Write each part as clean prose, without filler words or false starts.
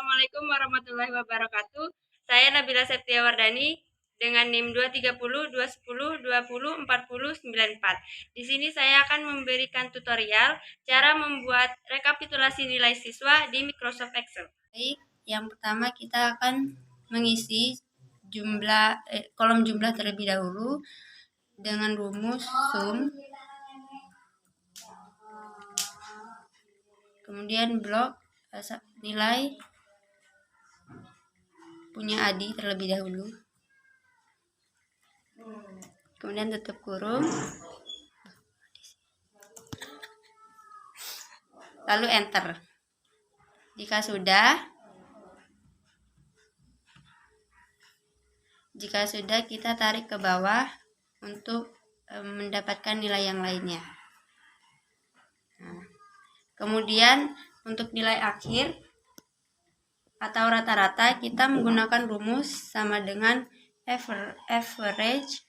Assalamualaikum warahmatullahi wabarakatuh. Saya Nabila Septiawardani dengan NIM 230 210 20 40 94. Di sini saya akan memberikan tutorial cara membuat rekapitulasi nilai siswa di Microsoft Excel. Baik, yang pertama kita akan mengisi kolom jumlah terlebih dahulu dengan rumus sum. Kemudian blok nilai punya Adi terlebih dahulu. Kemudian tutup kurung. Lalu enter. Jika sudah kita tarik ke bawah untuk mendapatkan nilai yang lainnya. Nah, kemudian untuk nilai akhir atau rata-rata kita menggunakan rumus sama dengan average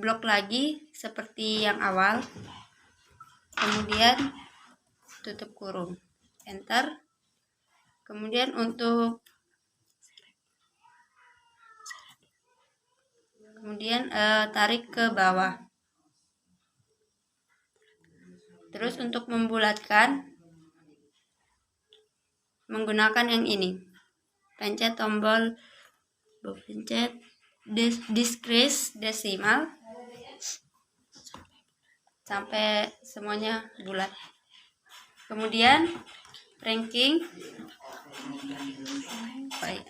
blok lagi seperti yang awal, kemudian tutup kurung, enter. Kemudian tarik ke bawah. Terus untuk membulatkan menggunakan yang ini, pencet tombol decrease desimal sampai semuanya bulat. Kemudian ranking. Baik.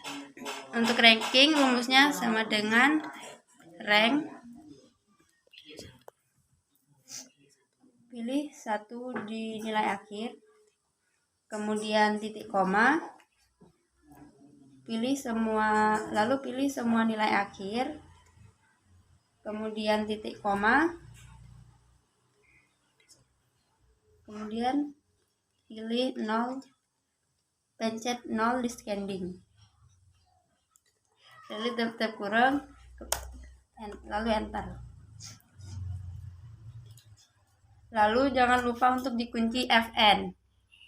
Untuk ranking rumusnya sama dengan rank. Pilih satu di nilai akhir. Kemudian titik koma. Pilih semua nilai akhir. Kemudian titik koma. Kemudian pilih 0, pencet 0 descending. Lalu tutup kurung, lalu enter. Lalu jangan lupa untuk dikunci Fn.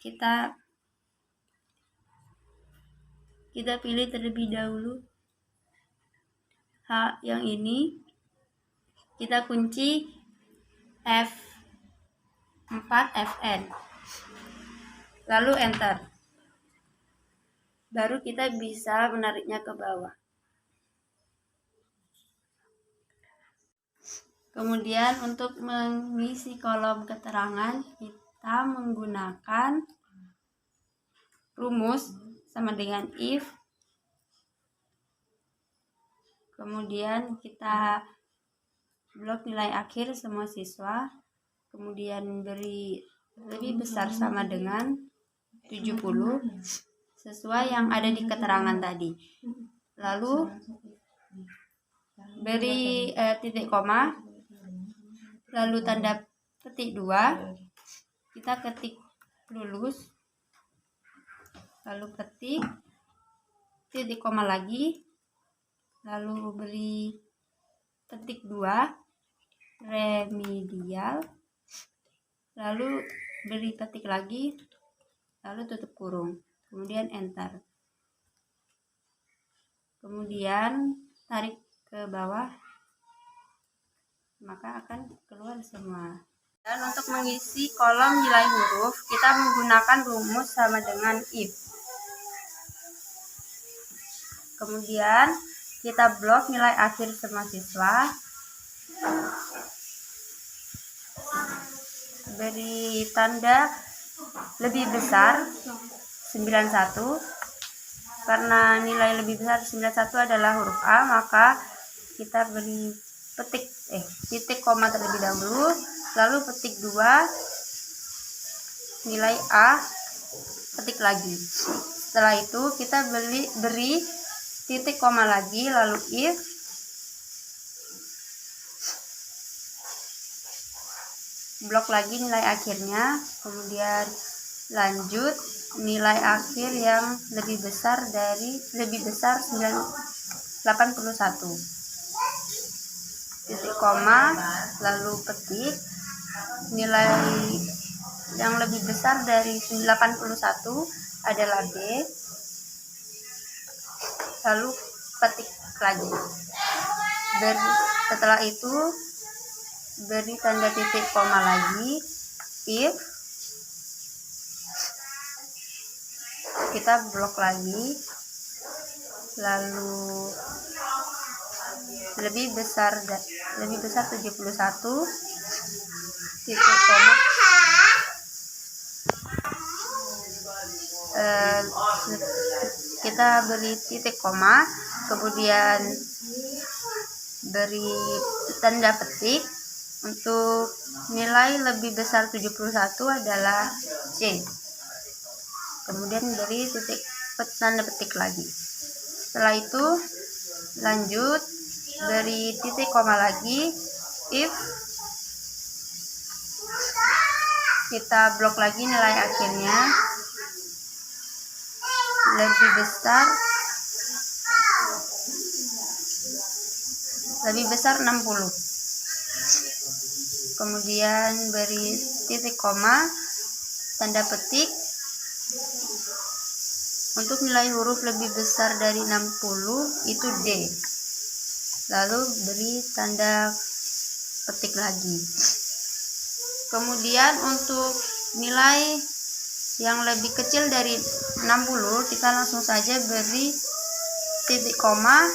Kita pilih terlebih dahulu H yang ini, kita kunci F4 Fn, lalu enter. Baru kita bisa menariknya ke bawah. Kemudian untuk mengisi kolom keterangan kita menggunakan rumus sama dengan if. Kemudian kita blok nilai akhir semua siswa. Kemudian beri lebih besar sama dengan 70 sesuai yang ada di keterangan tadi. Lalu beri titik koma, lalu tanda petik 2, kita ketik lulus, lalu ketik titik koma lagi, lalu beri petik 2 remedial, lalu beri petik lagi, lalu tutup kurung, kemudian enter. Kemudian tarik ke bawah, maka akan keluar semua. Dan untuk mengisi kolom nilai huruf, kita menggunakan rumus sama dengan if. Kemudian kita blok nilai akhir semua siswa. Beri tanda lebih besar 91. Karena nilai lebih besar 91 adalah huruf A, maka kita beri titik koma terlebih dahulu, lalu petik 2 nilai A, petik lagi. Setelah itu kita beri titik koma lagi, lalu if, blok lagi nilai akhirnya, kemudian lanjut nilai akhir yang lebih besar 81. koma, lalu petik nilai yang lebih besar dari 81 adalah B, lalu petik lagi. Setelah itu beri tanda titik koma lagi, if, kita blok lagi, lalu lebih besar 71 titik koma, kita beri titik koma, kemudian beri tanda petik. Untuk nilai lebih besar 71 adalah C, kemudian beri tanda petik lagi. Setelah itu lanjut beri titik koma lagi, if, kita blok lagi nilai akhirnya lebih besar 60, kemudian beri titik koma, tanda petik. Untuk nilai huruf lebih besar dari 60 itu D, lalu beri tanda petik lagi. Kemudian untuk nilai yang lebih kecil dari 60 kita langsung saja beri titik koma,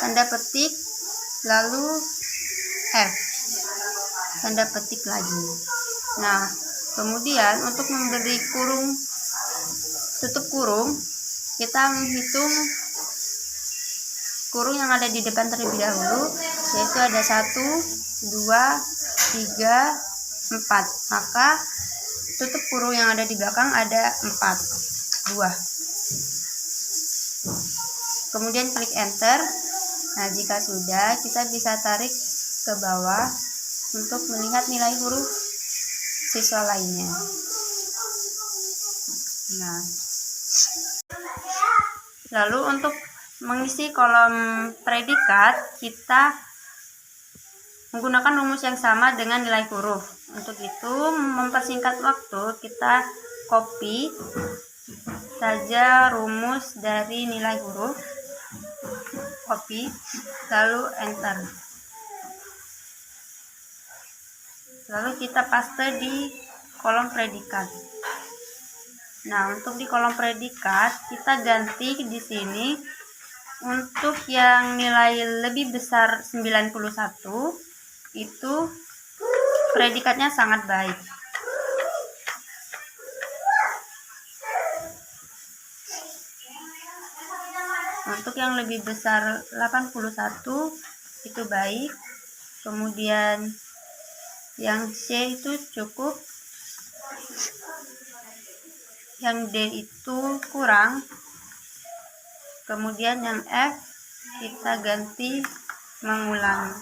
tanda petik, lalu F, tanda petik lagi. Nah, kemudian untuk memberi tutup kurung, kita menghitung kurung yang ada di depan terlebih dahulu, yaitu ada 1, 2, 3, 4. Maka tutup kurung yang ada di belakang ada 4, 2. Kemudian klik enter. Nah, jika sudah, kita bisa tarik ke bawah untuk melihat nilai huruf siswa lainnya. Nah, lalu untuk mengisi kolom predikat, kita menggunakan rumus yang sama dengan nilai huruf. Untuk itu, mempersingkat waktu, kita copy saja rumus dari nilai huruf, copy, lalu enter. Lalu kita paste di kolom predikat. Nah, untuk di kolom predikat kita ganti di sini untuk yang nilai lebih besar 91 itu predikatnya sangat baik. Untuk yang lebih besar 81 itu baik. Kemudian yang C itu cukup. Yang D itu kurang. Kemudian yang F kita ganti mengulang.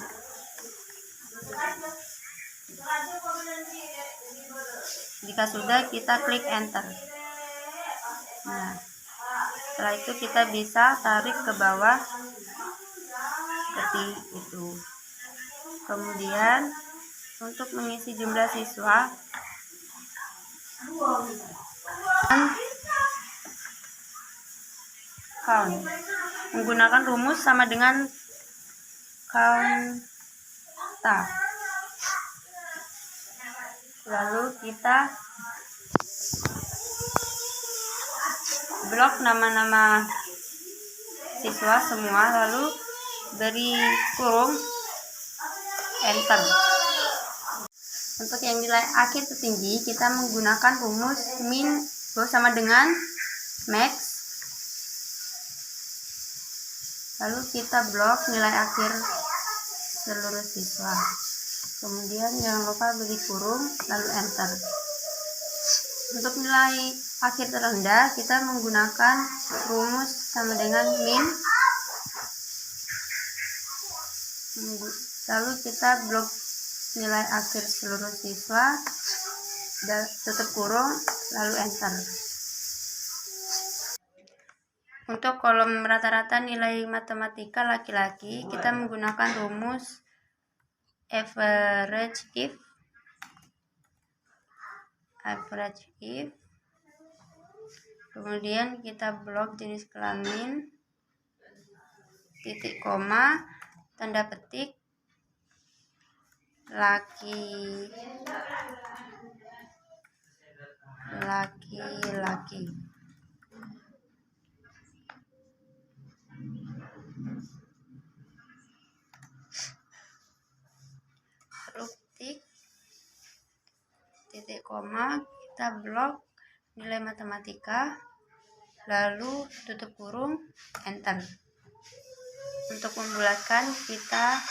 Jika sudah, kita klik enter. Nah, setelah itu kita bisa tarik ke bawah seperti itu. Kemudian untuk mengisi jumlah siswa, count menggunakan rumus sama dengan count. Lalu kita blok nama-nama siswa semua, lalu beri kurung, enter. Untuk yang nilai akhir tertinggi, kita menggunakan rumus min sama dengan max, lalu kita blok nilai akhir seluruh siswa. Kemudian jangan lupa beri kurung, lalu enter. Untuk nilai akhir terendah, kita menggunakan rumus sama dengan min, lalu kita blok nilai akhir seluruh siswa, tutup kurung, lalu enter. Untuk kolom rata-rata nilai matematika laki-laki, kita menggunakan rumus average if, kemudian kita blok jenis kelamin, titik koma, tanda petik, laki-laki. Huruf tik, titik koma, kita blok nilai matematika, lalu tutup kurung, enter. Untuk membulatkan kita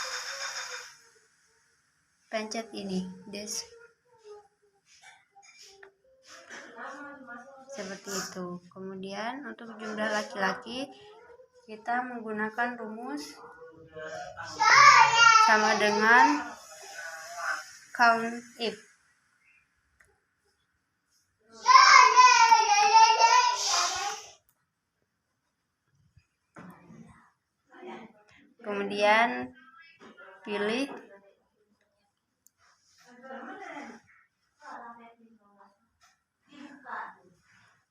pencet ini, seperti itu. Kemudian untuk jumlah laki-laki kita menggunakan rumus sama dengan count if. Kemudian pilih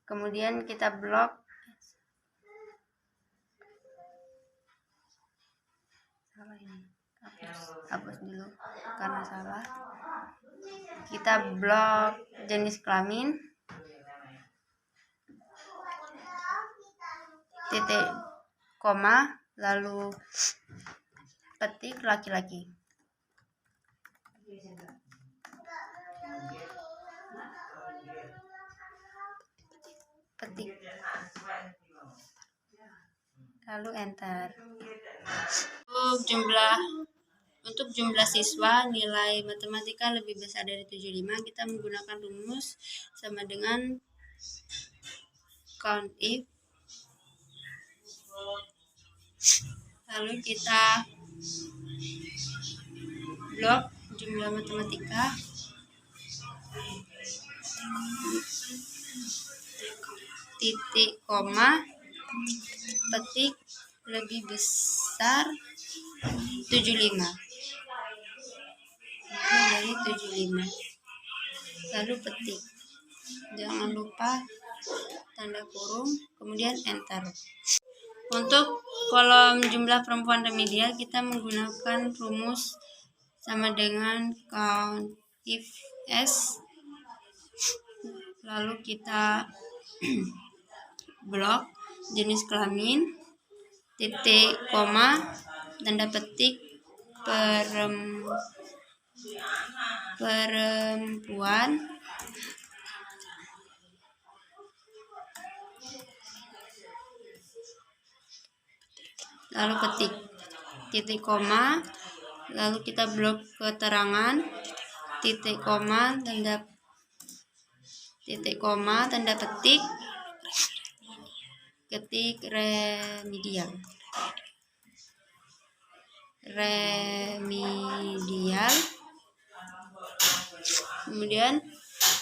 kemudian kita blok hapus dulu karena salah. Kita blok jenis kelamin, titik koma, lalu petik laki-laki. Petik, lalu enter. Untuk jumlah siswa nilai matematika lebih besar dari 75, kita menggunakan rumus sama dengan count if, lalu kita blok jumlah matematika, titik koma, petik lebih besar 75 dari 75, lalu petik, jangan lupa tanda kurung, kemudian enter. Untuk kolom jumlah perempuan remedial kita menggunakan rumus sama dengan count if s, lalu kita blok jenis kelamin, titik koma, tanda petik perempuan, lalu petik, titik koma, lalu kita blok keterangan, titik koma, tanda petik, ketik remedial, kemudian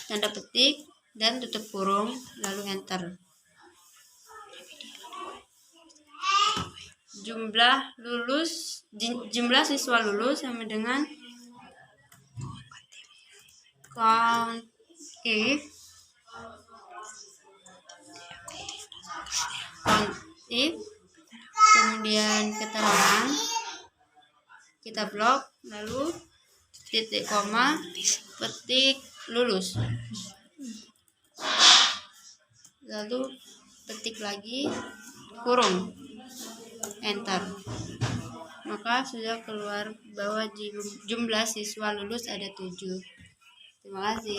tanda petik dan tutup kurung, lalu enter. Jumlah siswa lulus sama dengan count if, kemudian keterangan, kita blok, lalu titik koma, petik lulus, lalu petik lagi, kurung, enter. Maka sudah keluar bahwa jumlah siswa lulus ada 7. Terima kasih.